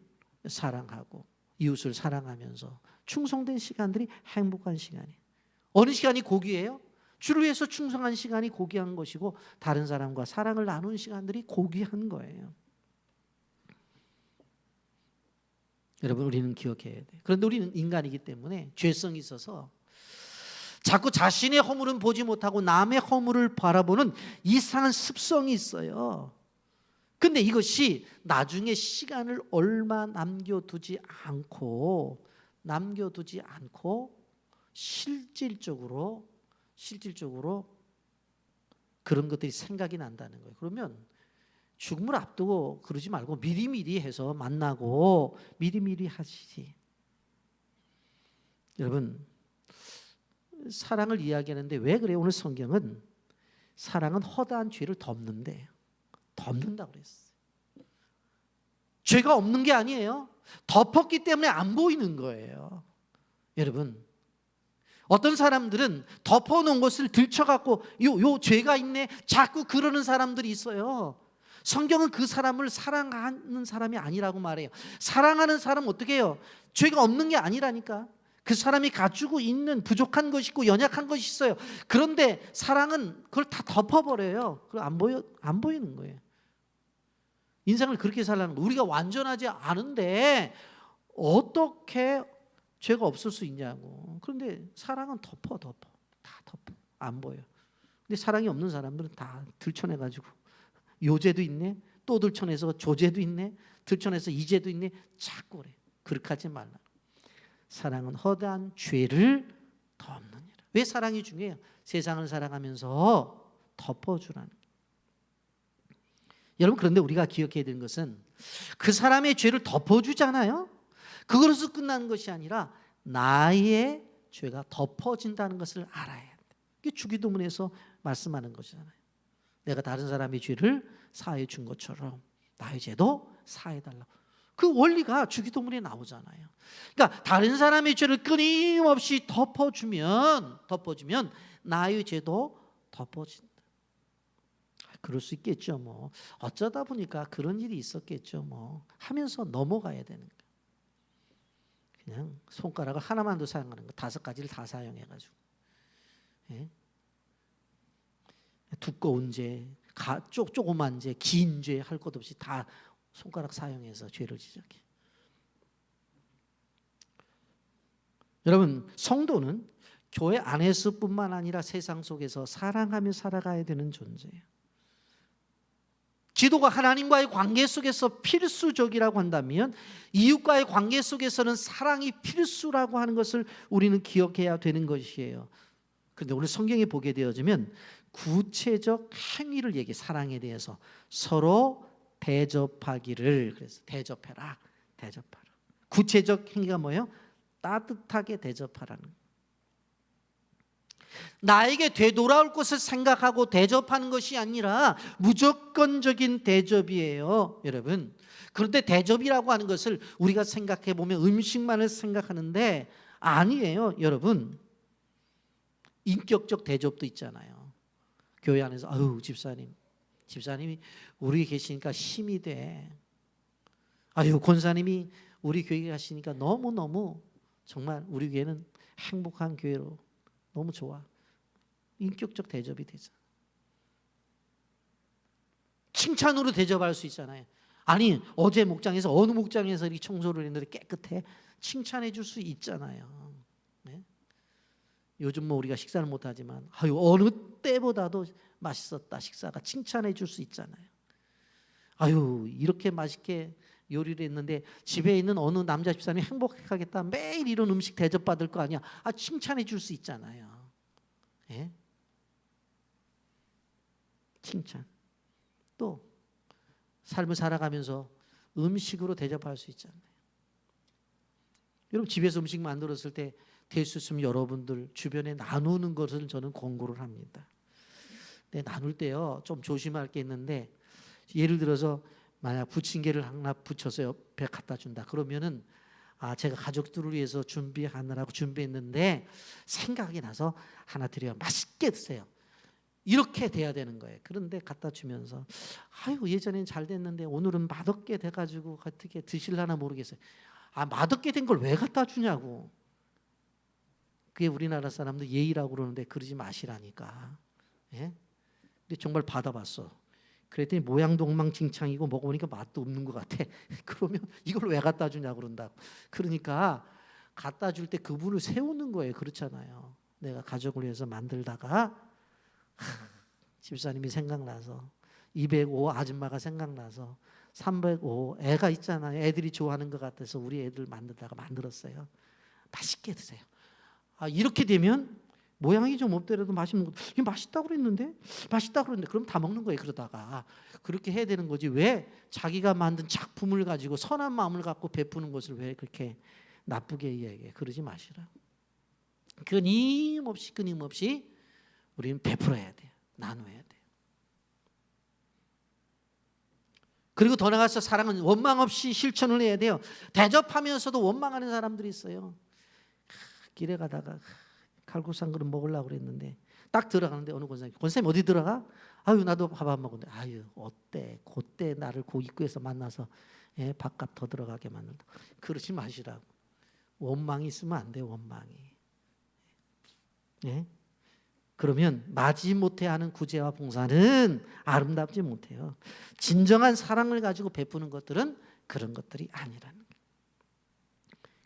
사랑하고 이웃을 사랑하면서 충성된 시간들이 행복한 시간이에요. 어느 시간이 고귀해요? 주를 위해서 충성한 시간이 고귀한 것이고, 다른 사람과 사랑을 나누는 시간들이 고귀한 거예요. 여러분, 우리는 기억해야 돼요. 그런데 우리는 인간이기 때문에 죄성이 있어서 자꾸 자신의 허물은 보지 못하고 남의 허물을 바라보는 이상한 습성이 있어요. 근데 이것이 나중에 시간을 얼마 남겨두지 않고 실질적으로 그런 것들이 생각이 난다는 거예요. 그러면 죽음을 앞두고 그러지 말고 미리미리 해서 만나고 미리미리 하시지. 여러분, 사랑을 이야기하는데 왜 그래요? 오늘 성경은 사랑은 허다한 죄를 덮는데 덮는다고 그랬어요. 죄가 없는 게 아니에요. 덮었기 때문에 안 보이는 거예요. 여러분, 어떤 사람들은 덮어놓은 것을 들춰갖고 요 죄가 있네 자꾸 그러는 사람들이 있어요. 성경은 그 사람을 사랑하는 사람이 아니라고 말해요. 사랑하는 사람은 어떻게 해요? 죄가 없는 게 아니라니까. 그 사람이 가지고 있는 부족한 것이 있고 연약한 것이 있어요. 그런데 사랑은 그걸 다 덮어버려요. 그걸 안 보이는 거예요. 인생을 그렇게 살라는 거예요. 우리가 완전하지 않은데 어떻게 죄가 없을 수 있냐고. 그런데 사랑은 덮어. 다 덮어. 안 보여. 근데 사랑이 없는 사람들은 다 들춰내가지고 요죄도 있네, 또 들춰내서 조죄도 있네, 들춰내서 이죄도 있네, 자꾸 그래. 그렇게 하지 말라. 사랑은 허다한 죄를 덮느니라. 왜 사랑이 중요해요? 세상을 사랑하면서 덮어주라는 거예요. 여러분, 그런데 우리가 기억해야 되는 것은 그 사람의 죄를 덮어주잖아요. 그것으로 끝나는 것이 아니라 나의 죄가 덮어진다는 것을 알아야 돼. 이게 주기도문에서 말씀하는 것이잖아요. 내가 다른 사람의 죄를 사해 준 것처럼 나의 죄도 사해 달라고. 그 원리가 주기도문에 나오잖아요. 그러니까 다른 사람의 죄를 끊임없이 덮어주면 나의 죄도 덮어진다. 그럴 수 있겠죠. 뭐 어쩌다 보니까 그런 일이 있었겠죠. 뭐 하면서 넘어가야 되는 거예요. 그냥 손가락을 하나만 더 사용하는 거, 5가지를 다 사용해가지고. 예? 두꺼운 죄, 조그만 죄, 긴 죄 할 것 없이 다 손가락 사용해서 죄를 지적해. 여러분, 성도는 교회 안에서뿐만 아니라 세상 속에서 사랑하며 살아가야 되는 존재예요. 기도가 하나님과의 관계 속에서 필수적이라고 한다면 이웃과의 관계 속에서는 사랑이 필수라고 하는 것을 우리는 기억해야 되는 것이에요. 그런데 오늘 성경에 보게 되어지면 구체적 행위를 얘기해. 사랑에 대해서 서로 대접하기를. 그래서 대접해라. 구체적 행위가 뭐예요? 따뜻하게 대접하라는 거예요. 나에게 되돌아올 것을 생각하고 대접하는 것이 아니라 무조건적인 대접이에요, 여러분. 그런데 대접이라고 하는 것을 우리가 생각해 보면 음식만을 생각하는데 아니에요, 여러분. 인격적 대접도 있잖아요. 교회 안에서 아유 집사님이 우리 계시니까 힘이 돼. 아유 권사님이 우리 교회에 가시니까 너무너무 정말 우리 교회는 행복한 교회로 너무 좋아. 인격적 대접이 되잖아. 칭찬으로 대접할 수 있잖아요. 아니 어제 목장에서 어느 목장에서 이 청소를 했는데 깨끗해. 칭찬해 줄 수 있잖아요. 네? 요즘 뭐 우리가 식사를 못하지만 아유 어느 때보다도 맛있었다 식사가 칭찬해 줄 수 있잖아요. 아유 이렇게 맛있게 요리를 했는데 집에 있는 어느 남자 집사님이 행복하겠다. 매일 이런 음식 대접받을 거 아니야. 칭찬해 줄 수 있잖아요. 예? 칭찬. 또 삶을 살아가면서 음식으로 대접할 수 있잖아요. 여러분 집에서 음식 만들었을 때 될 수 있으면 여러분들 주변에 나누는 것을 저는 권고를 합니다. 근데 나눌 때요 좀 조심할 게 있는데 예를 들어서 만약 부침개를 하나 부쳐서 옆에 갖다 준다. 그러면은 제가 가족들을 위해서 준비하느라고 준비했는데 생각이 나서 하나 드려요. 맛있게 드세요. 이렇게 돼야 되는 거예요. 그런데 갖다 주면서 아유 예전엔 잘 됐는데 오늘은 맛없게 돼가지고 어떻게 드실라나 모르겠어요. 맛없게 된 걸 왜 갖다 주냐고. 그게 우리나라 사람들 예의라고 그러는데 그러지 마시라니까. 예? 근데 정말 받아봤어. 그랬더니 모양도 엉망진창이고 먹어보니까 맛도 없는 것 같아. 그러면 이걸 왜 갖다 주냐고 그런다고. 그러니까 갖다 줄 때 그분을 세우는 거예요. 그렇잖아요. 내가 가족을 위해서 만들다가 집사님이 생각나서 205 아줌마가 생각나서 305 애가 있잖아요. 애들이 좋아하는 것 같아서 우리 애들 만들다가 만들었어요. 맛있게 드세요. 이렇게 되면 모양이 좀 없더라도 맛있는 거. 이게 맛있다고 그랬는데 그럼 다 먹는 거예요. 그러다가 그렇게 해야 되는 거지. 왜 자기가 만든 작품을 가지고 선한 마음을 갖고 베푸는 것을 왜 그렇게 나쁘게 이야기해. 그러지 마시라. 끊임없이 우리는 베풀어야 돼요. 나눠야 돼요. 그리고 더 나아가서 사랑은 원망 없이 실천을 해야 돼요. 대접하면서도 원망하는 사람들이 있어요. 길에 가다가 칼국수 한 그릇 먹으려고 그랬는데 딱 들어가는데 어느 권사님 어디 들어가? 아유 나도 밥 안 먹는데 아유 어때? 그때 나를 그 입구에서 만나서 밥값 더 들어가게 만든다. 그러지 마시라고. 원망이 있으면 안 돼. 원망이. 예? 그러면 마지못해 하는 구제와 봉사는 아름답지 못해요. 진정한 사랑을 가지고 베푸는 것들은 그런 것들이 아니라는 거예요.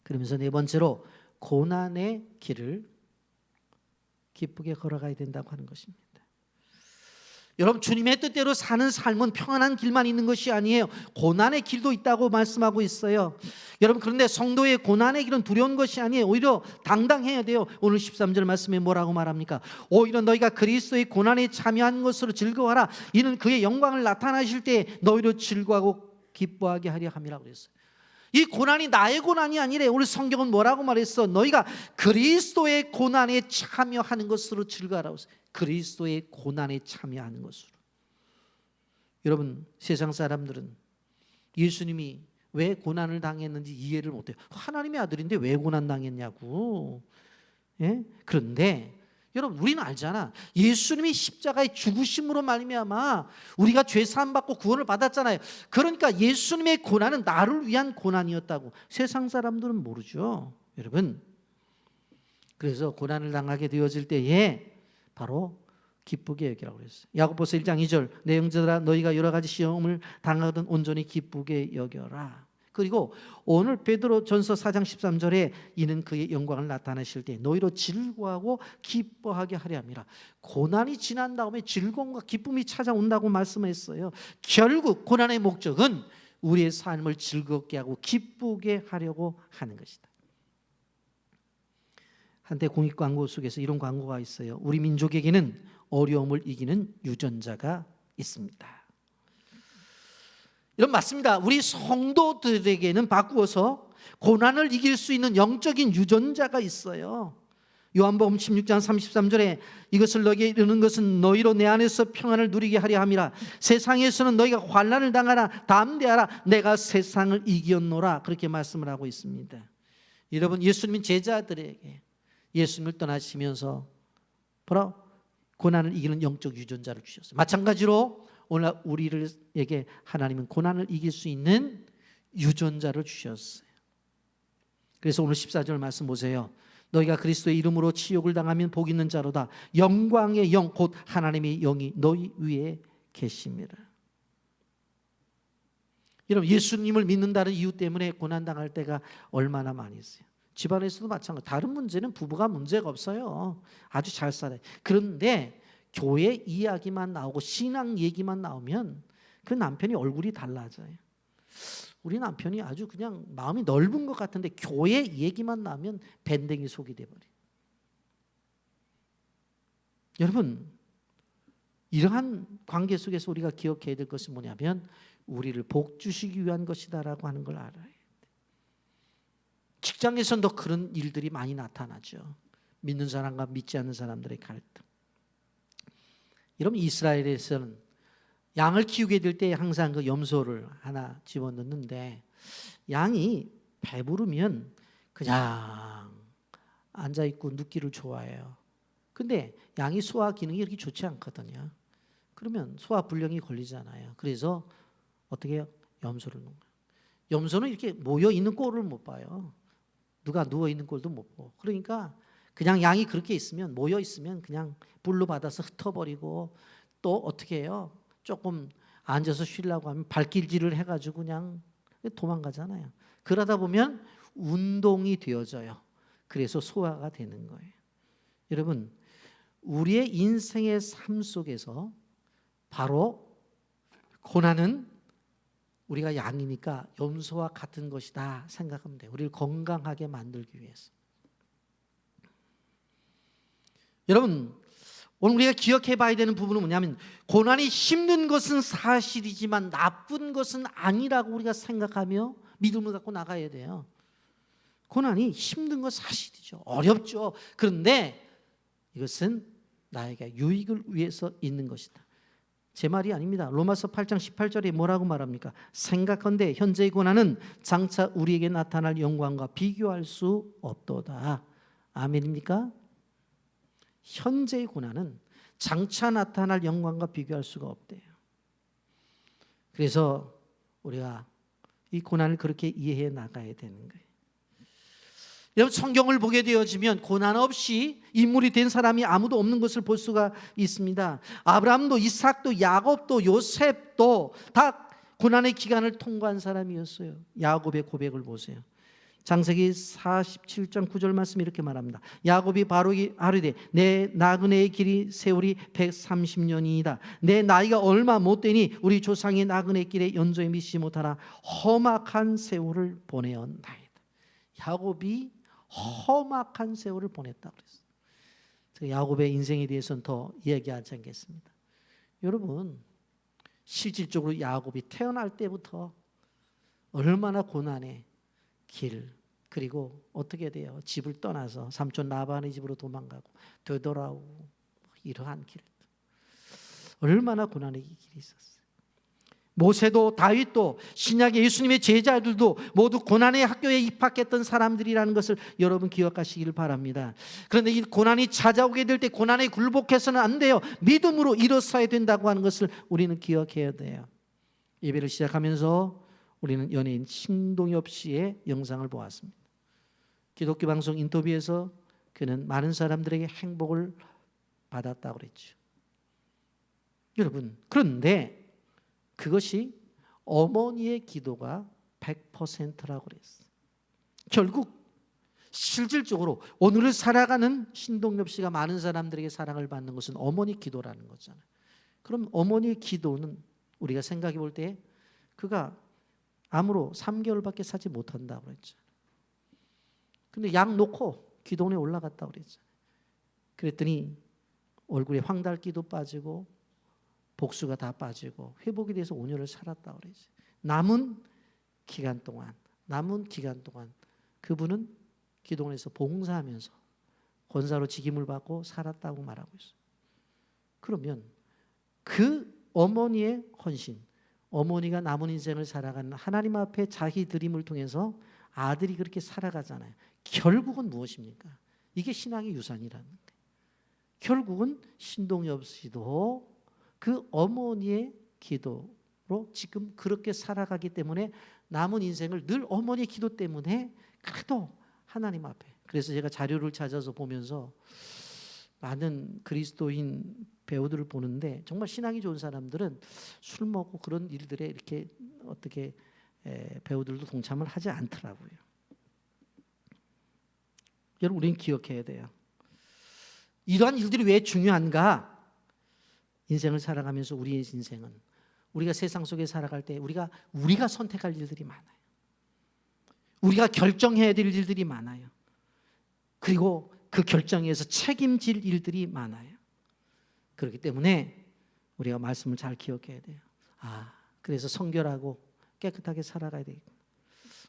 그러면서 네 번째로 고난의 길을 기쁘게 걸어가야 된다고 하는 것입니다. 여러분 주님의 뜻대로 사는 삶은 평안한 길만 있는 것이 아니에요. 고난의 길도 있다고 말씀하고 있어요. 여러분 그런데 성도의 고난의 길은 두려운 것이 아니에요. 오히려 당당해야 돼요. 오늘 13절 말씀에 뭐라고 말합니까? 오히려 너희가 그리스도의 고난에 참여한 것으로 즐거워하라. 이는 그의 영광을 나타나실 때 너희로 즐거워하고 기뻐하게 하려 함이라고 그랬어요. 이 고난이 나의 고난이 아니래. 오늘 성경은 뭐라고 말했어? 너희가 그리스도의 고난에 참여하는 것으로 즐거워하라고 했어요. 그리스도의 고난에 참여하는 것으로. 여러분 세상 사람들은 예수님이 왜 고난을 당했는지 이해를 못해요. 하나님의 아들인데 왜 고난 당했냐고. 예? 그런데 여러분 우리는 알잖아. 예수님이 십자가의 죽으심으로 말미암아 우리가 죄 사함 받고 구원을 받았잖아요. 그러니까 예수님의 고난은 나를 위한 고난이었다고. 세상 사람들은 모르죠. 여러분 그래서 고난을 당하게 되어질 때에 바로 기쁘게 여기라고 그랬어요. 야고보서 1장 2절 내 형제들아 너희가 여러 가지 시험을 당하든 온전히 기쁘게 여겨라. 그리고 오늘 베드로 전서 4장 13절에 이는 그의 영광을 나타내실 때 너희로 즐거워하고 기뻐하게 하려 함이라. 고난이 지난 다음에 즐거움과 기쁨이 찾아온다고 말씀했어요. 결국 고난의 목적은 우리의 삶을 즐겁게 하고 기쁘게 하려고 하는 것이다. 한때 공익 광고 속에서 이런 광고가 있어요. 우리 민족에게는 어려움을 이기는 유전자가 있습니다. 이런 맞습니다. 우리 성도들에게는 바꾸어서 고난을 이길 수 있는 영적인 유전자가 있어요. 요한복음 16장 33절에 이것을 너희에게 이르는 것은 너희로 내 안에서 평안을 누리게 하려 함이라. 세상에서는 너희가 환난을 당하나 담대하라. 내가 세상을 이겼노라. 그렇게 말씀을 하고 있습니다. 여러분 예수님은 제자들에게 예수님을 떠나시면서 바로 고난을 이기는 영적 유전자를 주셨어요. 마찬가지로 오늘 우리에게 하나님은 고난을 이길 수 있는 유전자를 주셨어요. 그래서 오늘 14절 말씀 보세요. 너희가 그리스도의 이름으로 치욕을 당하면 복 있는 자로다. 영광의 영 곧 하나님의 영이 너희 위에 계십니다. 여러분 예수님을 믿는다는 이유 때문에 고난당할 때가 얼마나 많이 있어요. 집안에서도 마찬가지. 다른 문제는 부부가 문제가 없어요. 아주 잘 살아요. 그런데 교회 이야기만 나오고 신앙 얘기만 나오면 그 남편이 얼굴이 달라져요. 우리 남편이 아주 그냥 마음이 넓은 것 같은데 교회 얘기만 나오면 밴댕이 속이 돼버려요. 여러분 이러한 관계 속에서 우리가 기억해야 될 것은 뭐냐면 우리를 복 주시기 위한 것이다라고 하는 걸 알아요. 직장에서도 그런 일들이 많이 나타나죠. 믿는 사람과 믿지 않는 사람들의 갈등. 여러분 이스라엘에서는 양을 키우게 될 때 항상 그 염소를 하나 집어넣는데 양이 배부르면 그냥 앉아있고 눕기를 좋아해요. 근데 양이 소화 기능이 이렇게 좋지 않거든요. 그러면 소화 불량이 걸리잖아요. 그래서 어떻게 해요? 염소를 넣는 거예요. 염소는 이렇게 모여있는 꼴을 못 봐요. 누가 누워있는 꼴도 못 보고. 그러니까 그냥 양이 그렇게 있으면 모여있으면 그냥 불로 받아서 흩어버리고 또 어떻게 해요? 조금 앉아서 쉬려고 하면 발길질을 해가지고 그냥 도망가잖아요. 그러다 보면 운동이 되어져요. 그래서 소화가 되는 거예요. 여러분 우리의 인생의 삶 속에서 바로 고난은 우리가 양이니까 염소와 같은 것이다 생각하면 돼요. 우리를 건강하게 만들기 위해서. 여러분 오늘 우리가 기억해 봐야 되는 부분은 뭐냐면 고난이 힘든 것은 사실이지만 나쁜 것은 아니라고 우리가 생각하며 믿음을 갖고 나가야 돼요. 고난이 힘든 건 사실이죠. 어렵죠. 그런데 이것은 나에게 유익을 위해서 있는 것이다. 제 말이 아닙니다. 로마서 8장 18절에 뭐라고 말합니까? 생각한데 현재의 고난은 장차 우리에게 나타날 영광과 비교할 수 없도다. 아멘입니까? 현재의 고난은 장차 나타날 영광과 비교할 수가 없대요. 그래서 우리가 이 고난을 그렇게 이해해 나가야 되는 거예요. 여러분, 성경을 보게 되어지면 고난 없이 인물이 된 사람이 아무도 없는 것을 볼 수가 있습니다. 아브라함도 이삭도 야곱도 요셉도 다 고난의 기간을 통과한 사람이었어요. 야곱의 고백을 보세요. 창세기 47장 9절 말씀 이렇게 말합니다. 야곱이 바로 하루되 내 나그네의 길이 세월이 130년이다. 내 나이가 얼마 못 되니 우리 조상의 나그네 길에 연조에 미치지 못하나 험악한 세월을 보내었나이다. 야곱이 험악한 세월을 보냈다고 그랬어요. 야곱의 인생에 대해서는 더 이야기하지 않겠습니다. 여러분, 실질적으로 야곱이 태어날 때부터 얼마나 고난의 길, 그리고 어떻게 돼요? 집을 떠나서 삼촌 라반의 집으로 도망가고 되돌아오고 이러한 길, 얼마나 고난의 길이 있었어요. 모세도 다윗도 신약의 예수님의 제자들도 모두 고난의 학교에 입학했던 사람들이라는 것을 여러분 기억하시길 바랍니다. 그런데 이 고난이 찾아오게 될 때 고난에 굴복해서는 안 돼요. 믿음으로 일어서야 된다고 하는 것을 우리는 기억해야 돼요. 예배를 시작하면서 우리는 연예인 신동엽 씨의 영상을 보았습니다. 기독교 방송 인터뷰에서 그는 많은 사람들에게 행복을 받았다고 그랬죠. 여러분, 그런데 그것이 어머니의 기도가 100%라고 그랬어요. 결국 실질적으로 오늘을 살아가는 신동엽 씨가 많은 사람들에게 사랑을 받는 것은 어머니 기도라는 거잖아요. 그럼 어머니의 기도는 우리가 생각해 볼 때 그가 암으로 3개월밖에 사지 못한다고 그랬잖아요. 근데 약 놓고 기도원에 올라갔다고 그랬잖아요. 그랬더니 얼굴에 황달기도 빠지고 복수가 다 빠지고 회복이 돼서 5년을 살았다고 그랬어요. 남은 기간 동안 그분은 기도원에서 봉사하면서 권사로 직임을 받고 살았다고 말하고 있어요. 그러면 그 어머니의 헌신, 어머니가 남은 인생을 살아가는 하나님 앞에 자기 드림을 통해서 아들이 그렇게 살아가잖아요. 결국은 무엇입니까? 이게 신앙의 유산이라는 거예요. 결국은 신동엽 씨도 그 어머니의 기도로 지금 그렇게 살아가기 때문에 남은 인생을 늘 어머니의 기도 때문에 그래도 하나님 앞에, 그래서 제가 자료를 찾아서 보면서 많은 그리스도인 배우들을 보는데 정말 신앙이 좋은 사람들은 술 먹고 그런 일들에 이렇게 어떻게 배우들도 동참을 하지 않더라고요. 여러분, 우리는 기억해야 돼요. 이러한 일들이 왜 중요한가? 인생을 살아가면서 우리의 인생은 우리가 세상 속에 살아갈 때 우리가 선택할 일들이 많아요. 우리가 결정해야 될 일들이 많아요. 그리고 그 결정에서 책임질 일들이 많아요. 그렇기 때문에 우리가 말씀을 잘 기억해야 돼요. 그래서 성결하고 깨끗하게 살아가야 되겠구나.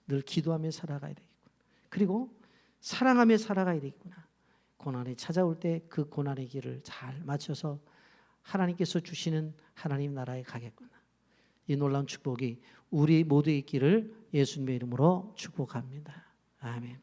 늘 기도하며 살아가야 되겠구나. 그리고 사랑하며 살아가야 되겠구나. 고난이 찾아올 때 그 고난의 길을 잘 맞춰서 하나님께서 주시는 하나님 나라에 가겠구나. 이 놀라운 축복이 우리 모두의 길을 예수님의 이름으로 축복합니다. 아멘.